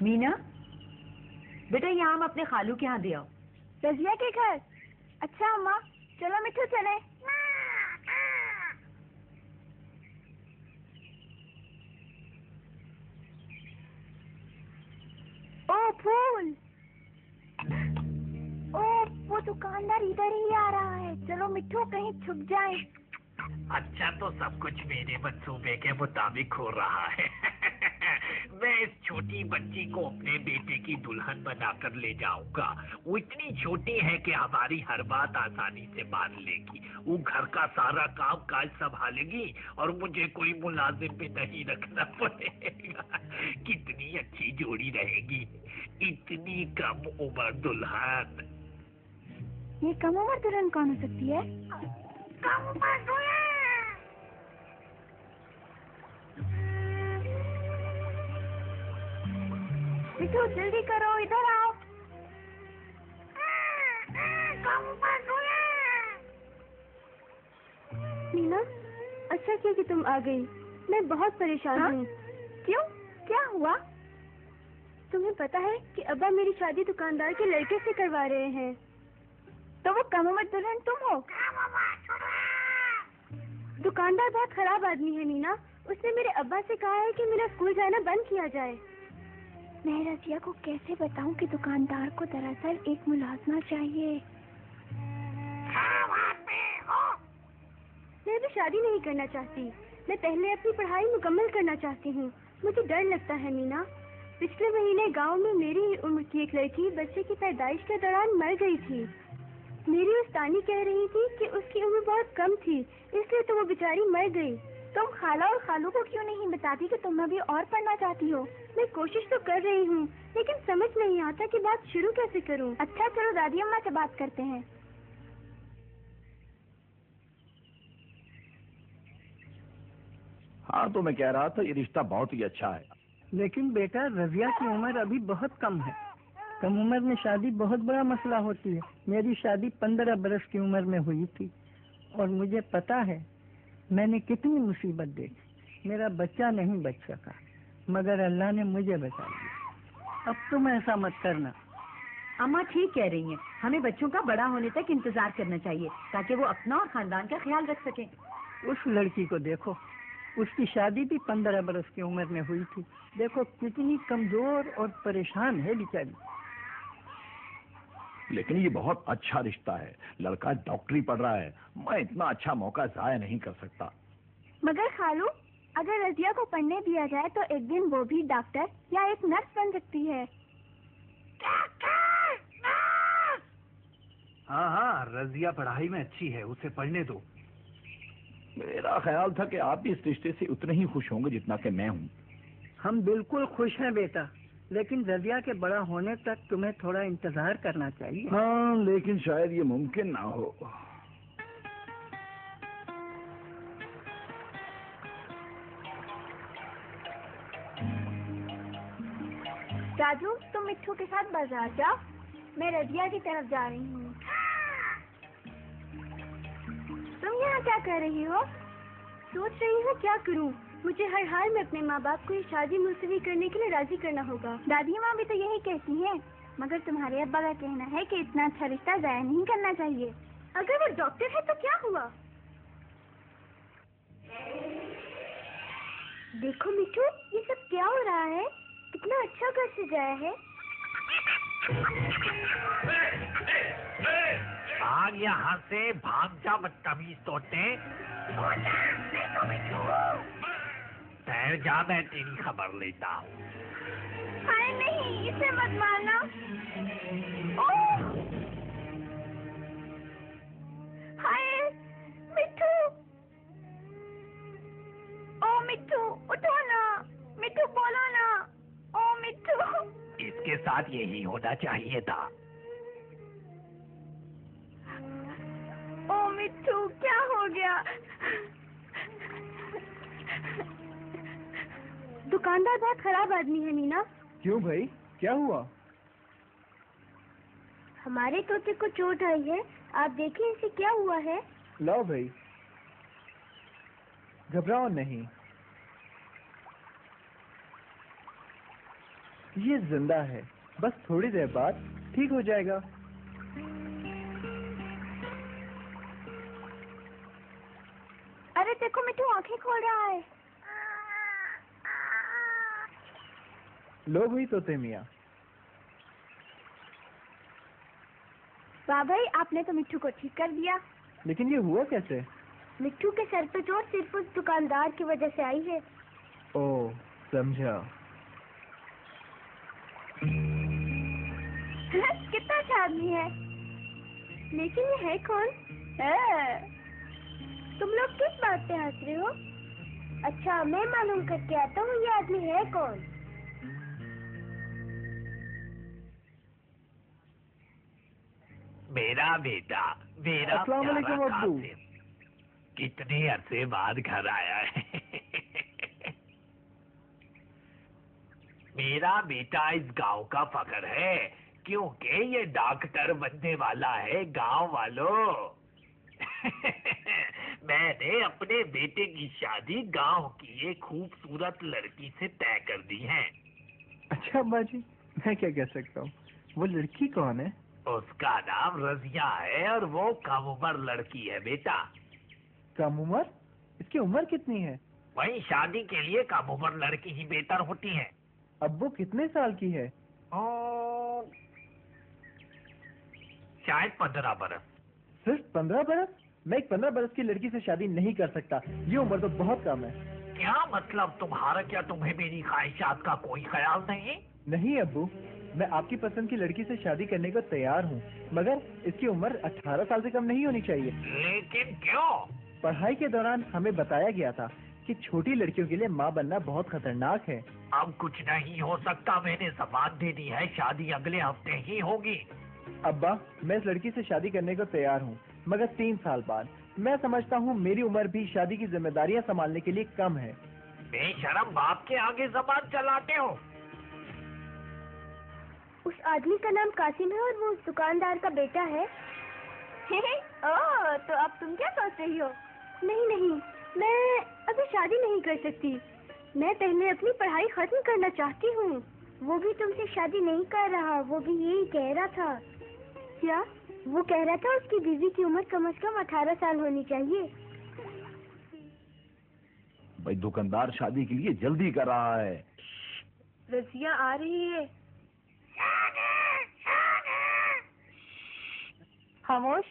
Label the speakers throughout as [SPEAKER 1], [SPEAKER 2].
[SPEAKER 1] मीना, बेटा ये आम अपने खालू के यहाँ दे आओ।
[SPEAKER 2] रजिया के घर? अच्छा अम्मा, चलो मिठू चले। ओ फूल, ओ वो दुकानदार इधर ही आ रहा है। चलो मिठू कहीं छुप जाए।
[SPEAKER 3] अच्छा तो सब कुछ मेरे मंसूबे के मुताबिक हो रहा है। मैं इस छोटी बच्ची को अपने बेटे की दुल्हन बनाकर ले जाऊंगा। वो इतनी छोटी है कि हमारी हर बात आसानी से मान लेगी। वो घर का सारा काम काज संभालेगी और मुझे कोई मुलाजिम पे नहीं रखना पड़ेगा। कितनी अच्छी जोड़ी रहेगी, इतनी कम उम्र दुल्हन।
[SPEAKER 2] ये कम उम्र दुल्हन कौन हो सकती है? कम उम्र दुल्हन। मिठू जल्दी करो, इधर आओ। मीना, अच्छा किया कि तुम आ गई। मैं बहुत परेशान हूँ। क्यों? क्या हुआ? तुम्हें पता है कि अब्बा मेरी शादी दुकानदार के लड़के से करवा रहे हैं। तो वो कम उम्र दुल्हन तुम हो? दुकानदार बहुत खराब आदमी है मीना। उसने मेरे अब्बा से कहा है कि मेरा स्कूल जाना बंद किया जाए। मैं रजिया को कैसे बताऊं कि दुकानदार को दरअसल एक मुलाजमा चाहिए। मैं भी शादी नहीं करना चाहती। मैं पहले अपनी पढ़ाई मुकम्मल करना चाहती हूँ। मुझे डर लगता है मीना। पिछले महीने गांव में मेरी ही उम्र की एक लड़की बच्चे की पैदाइश के दौरान मर गई थी। मेरी उस्तानी कह रही थी कि उसकी उम्र बहुत कम थी, इसलिए तो वो बेचारी मर गई। तुम खाला और खालू को क्यों नहीं बताती कि तुम अभी और पढ़ना चाहती हो? मैं कोशिश तो कर रही हूँ, लेकिन समझ नहीं आता कि बात शुरू कैसे करूँ। अच्छा चलो दादी अम्मा से बात करते हैं।
[SPEAKER 4] हाँ तो मैं कह रहा था ये रिश्ता बहुत ही अच्छा है।
[SPEAKER 5] लेकिन बेटा रजिया की उम्र अभी बहुत कम है। कम उम्र में शादी बहुत बड़ा मसला होती है। मेरी शादी 15 बरस की उम्र में हुई थी और मुझे पता है मैंने कितनी मुसीबत देखी। मेरा बच्चा नहीं बच सका, मगर अल्लाह ने मुझे बचा लिया। अब तुम ऐसा मत करना।
[SPEAKER 1] अम्मा ठीक कह रही हैं। हमें बच्चों का बड़ा होने तक इंतजार करना चाहिए ताकि वो अपना और खानदान का ख्याल रख सकें।
[SPEAKER 5] उस लड़की को देखो, उसकी शादी भी 15 बरस की उम्र में हुई थी। देखो कितनी कमजोर और परेशान है बेचारी।
[SPEAKER 4] लेकिन ये बहुत अच्छा रिश्ता है। लड़का डॉक्टरी पढ़ रहा है। मैं इतना अच्छा मौका जाया नहीं कर सकता।
[SPEAKER 2] मगर खालू, अगर रजिया को पढ़ने दिया जाए तो एक दिन वो भी डॉक्टर या एक नर्स बन सकती है।
[SPEAKER 6] हाँ हाँ, रजिया पढ़ाई में अच्छी है, उसे पढ़ने दो।
[SPEAKER 4] मेरा ख्याल था कि आप भी इस रिश्ते से उतने ही खुश होंगे जितना कि मैं हूँ।
[SPEAKER 5] हम बिल्कुल खुश हैं बेटा, लेकिन रजिया के बड़ा होने तक तुम्हें थोड़ा इंतजार करना चाहिए।
[SPEAKER 4] हाँ, लेकिन शायद ये मुमकिन ना हो।
[SPEAKER 2] राजू, तुम मिट्ठू के साथ बाजार जाओ। मैं रजिया की तरफ जा रही हूँ। तुम यहाँ क्या कर रही हो? सोच रही हूँ क्या करूँ। मुझे हर हाल में अपने माँ बाप को ये शादी मुलतवी करने के लिए राजी करना होगा। दादी माँ भी तो यही कहती हैं, मगर तुम्हारे अब्बा का कहना है कि इतना अच्छा रिश्ता जाया नहीं करना चाहिए। अगर वो डॉक्टर है तो क्या हुआ? देखो मिठू, ये सब क्या हो रहा है? कितना अच्छा घर सजाया है।
[SPEAKER 3] भाग यहाँ से, भाग जा बदतमीज तोते। ठहर जा, मैं तेरी खबर लेता हूँ।
[SPEAKER 2] हाय नहीं, इसे मत मारना। ओह! हाय मिठू। ओ मिठू, उठो ना। मिठू बोलो ना। ओ मिठू।
[SPEAKER 3] इसके साथ यही होना चाहिए था।
[SPEAKER 2] ओ मिठू, क्या हो गया? दुकानदार बहुत खराब आदमी है मीना।
[SPEAKER 6] क्यों भाई, क्या हुआ?
[SPEAKER 2] हमारे तोते को चोट आई है, आप देखिए इसे क्या हुआ है।
[SPEAKER 6] लाओ भाई, घबराओ नहीं।
[SPEAKER 7] ये जिंदा है, बस थोड़ी देर बाद ठीक हो जाएगा।
[SPEAKER 2] अरे देखो मिठू आंखें खोल रहा है।
[SPEAKER 7] लो हुई तोते मियाँ।
[SPEAKER 2] वाह भाई, आपने तो मिट्टू को ठीक कर दिया।
[SPEAKER 7] लेकिन ये हुआ कैसे?
[SPEAKER 2] मिट्टू के सर पे चोट सिर्फ उस दुकानदार की वजह से आई है।
[SPEAKER 7] ओह, समझा।
[SPEAKER 2] कितना अच्छा आदमी है। लेकिन ये है कौन? तुम लोग किस बात पे हंस रहे हो? अच्छा, मैं मालूम करके आता हूँ ये आदमी है कौन।
[SPEAKER 3] मेरा बेटा, मेरा
[SPEAKER 7] अस्सलाम वालेकुम
[SPEAKER 3] प्यारा
[SPEAKER 7] अब्बू।
[SPEAKER 3] कासिम, कितने अरसे बाद घर आया है। मेरा बेटा इस गांव का फख्र है, क्योंकि ये डॉक्टर बनने वाला है गांव वालों। मैंने अपने बेटे की शादी गांव की एक खूबसूरत लड़की से तय कर दी है।
[SPEAKER 7] अच्छा अब्बा जी, मैं क्या कह सकता हूँ? वो लड़की कौन है?
[SPEAKER 3] उसका नाम रजिया है और वो कम उम्र लड़की है बेटा।
[SPEAKER 7] कम उम्र? इसकी उम्र कितनी है?
[SPEAKER 3] वही शादी के लिए कम उम्र लड़की ही बेहतर होती है।
[SPEAKER 7] अब वो कितने साल की है?
[SPEAKER 3] शायद 15 बरस।
[SPEAKER 7] सिर्फ 15 बरस? मैं एक 15 बरस की लड़की से शादी नहीं कर सकता। ये उम्र तो बहुत कम है।
[SPEAKER 3] क्या मतलब तुम्हारा? क्या तुम्हें मेरी ख्वाहिशात का कोई ख्याल नहीं?
[SPEAKER 7] नहीं अब्बू, मैं आपकी पसंद की लड़की से शादी करने को तैयार हूँ, मगर इसकी उम्र 18 साल से कम नहीं होनी चाहिए।
[SPEAKER 3] लेकिन क्यों?
[SPEAKER 7] पढ़ाई के दौरान हमें बताया गया था कि छोटी लड़कियों के लिए माँ बनना बहुत खतरनाक है।
[SPEAKER 3] अब कुछ नहीं हो सकता। मैंने जबान दे दी है, शादी अगले हफ्ते ही होगी।
[SPEAKER 7] अब्बा, मैं इस लड़की से शादी करने को तैयार हूँ, मगर 3 साल बाद। मैं समझता हूँ मेरी उम्र भी शादी की जिम्मेदारियाँ संभालने के लिए कम है।
[SPEAKER 3] बेशरम बाप के आगे जबान चलाते हो।
[SPEAKER 2] उस आदमी का नाम कासिम है और वो उस दुकानदार का बेटा है। ओह, तो अब तुम क्या सोच रही हो? नहीं नहीं, मैं अभी शादी नहीं कर सकती। मैं पहले अपनी पढ़ाई खत्म करना चाहती हूँ। वो भी तुमसे शादी नहीं कर रहा, वो भी यही कह रहा था। क्या? वो कह रहा था उसकी बीवी की उम्र कम से कम 18 साल होनी चाहिए।
[SPEAKER 4] भाई दुकानदार शादी के लिए जल्दी कर रहा है।
[SPEAKER 1] रजिया आ रही है। खामोश।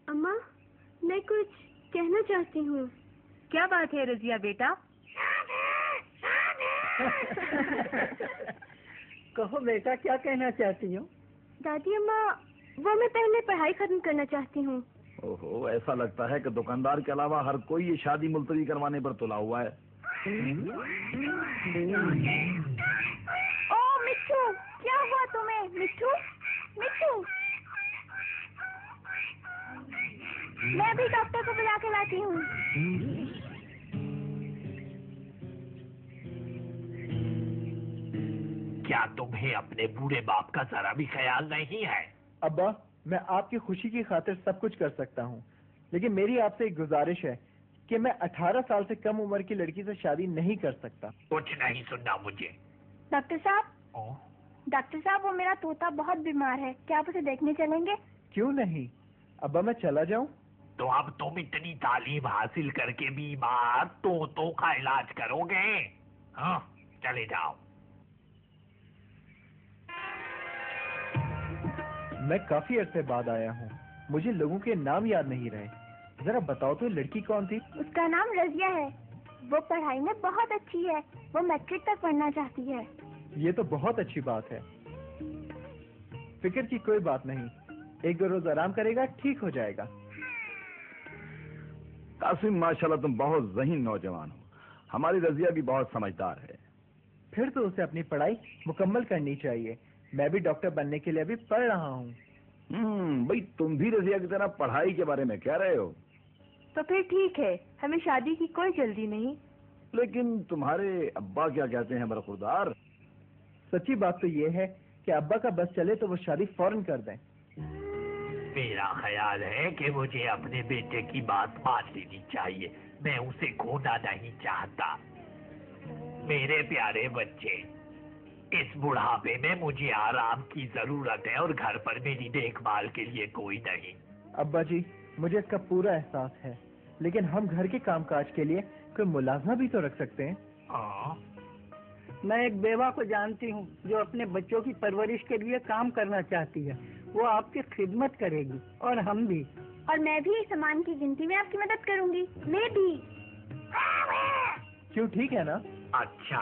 [SPEAKER 2] अम्मा, मैं कुछ कहना चाहती हूँ।
[SPEAKER 1] क्या बात है रजिया बेटा?
[SPEAKER 5] कहो बेटा, क्या कहना चाहती हो?
[SPEAKER 2] दादी अम्मा, वो मैं पहले पढ़ाई खत्म करना चाहती हूँ।
[SPEAKER 4] ओहो, ऐसा लगता है कि दुकानदार के अलावा हर कोई ये शादी मुलतवी करवाने पर तुला हुआ है।
[SPEAKER 2] ओ मिट्टू, क्या हुआ तुम्हें? मिट्टू, मिट्टू, मैं भी डॉक्टर को बुला के लाती हूँ।
[SPEAKER 3] क्या तुम्हें अपने बूढ़े बाप का जरा भी ख्याल नहीं है?
[SPEAKER 7] अब्बा, मैं आपकी खुशी की खातिर सब कुछ कर सकता हूँ, लेकिन मेरी आपसे एक गुजारिश है कि मैं 18 साल से कम उम्र की लड़की से शादी नहीं कर सकता।
[SPEAKER 3] कुछ नहीं सुनना मुझे।
[SPEAKER 2] डॉक्टर साहब, वो मेरा तोता बहुत बीमार है, क्या आप उसे देखने चलेंगे?
[SPEAKER 7] क्यों नहीं? अब्बा, मैं चला जाऊं?
[SPEAKER 3] तो अब तुम इतनी तालीम हासिल करके बीमार तोतों का इलाज करोगे? हाँ, चले जाओ।
[SPEAKER 7] मैं काफी अरसे बाद आया हूँ, मुझे लोगों के नाम याद नहीं रहे। जरा बताओ तो लड़की कौन थी?
[SPEAKER 2] उसका नाम रजिया है। वो पढ़ाई में बहुत अच्छी है, वो मैट्रिक तक पढ़ना चाहती है।
[SPEAKER 7] ये तो बहुत अच्छी बात है। फिक्र की कोई बात नहीं, 1-2 रोज आराम करेगा, ठीक हो जाएगा।
[SPEAKER 4] कासिम, माशाल्लाह तुम बहुत ज़हीन नौजवान हो। हमारी रजिया भी बहुत समझदार है।
[SPEAKER 7] फिर तो उसे अपनी पढ़ाई मुकम्मल करनी चाहिए। मैं भी डॉक्टर बनने के लिए अभी पढ़ रहा हूँ।
[SPEAKER 4] भाई तुम भी रजिया की तरह पढ़ाई के बारे में कह रहे हो?
[SPEAKER 1] तो फिर ठीक है, हमें शादी की कोई जल्दी नहीं।
[SPEAKER 4] लेकिन तुम्हारे अब्बा क्या कहते हैं बरखुरदार?
[SPEAKER 7] सच्ची बात तो ये है कि अब्बा का बस चले तो वो शादी फौरन कर दें।
[SPEAKER 3] मेरा ख्याल है कि मुझे अपने बेटे की बात मान लेनी चाहिए। मैं उसे खोना नहीं चाहता। मेरे प्यारे बच्चे, इस बुढ़ापे में मुझे आराम की जरूरत है और घर पर मेरी देखभाल के लिए कोई नहीं।
[SPEAKER 7] अब्बा जी, मुझे इसका पूरा एहसास है, लेकिन हम घर के कामकाज के लिए कोई मुलाजमा भी तो रख सकते हैं।
[SPEAKER 3] हाँ,
[SPEAKER 5] मैं एक बेवा को जानती हूँ जो अपने बच्चों की परवरिश के लिए काम करना चाहती है। वो आपकी खिदमत करेगी और हम भी।
[SPEAKER 2] और मैं भी सामान की गिनती में आपकी मदद करूंगी। मैं भी।
[SPEAKER 7] क्यों, ठीक है ना?
[SPEAKER 3] अच्छा,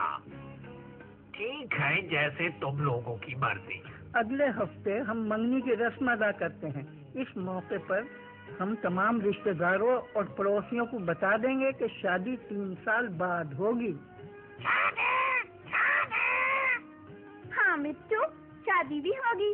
[SPEAKER 3] ठीक है, जैसे तुम लोगों की मर्जी।
[SPEAKER 5] अगले हफ्ते हम मंगनी की रस्म अदा करते हैं। इस मौके पर हम तमाम रिश्तेदारों और पड़ोसियों को बता देंगे कि शादी 3 साल बाद होगी।
[SPEAKER 2] हाँ मिट्टू, शादी भी होगी।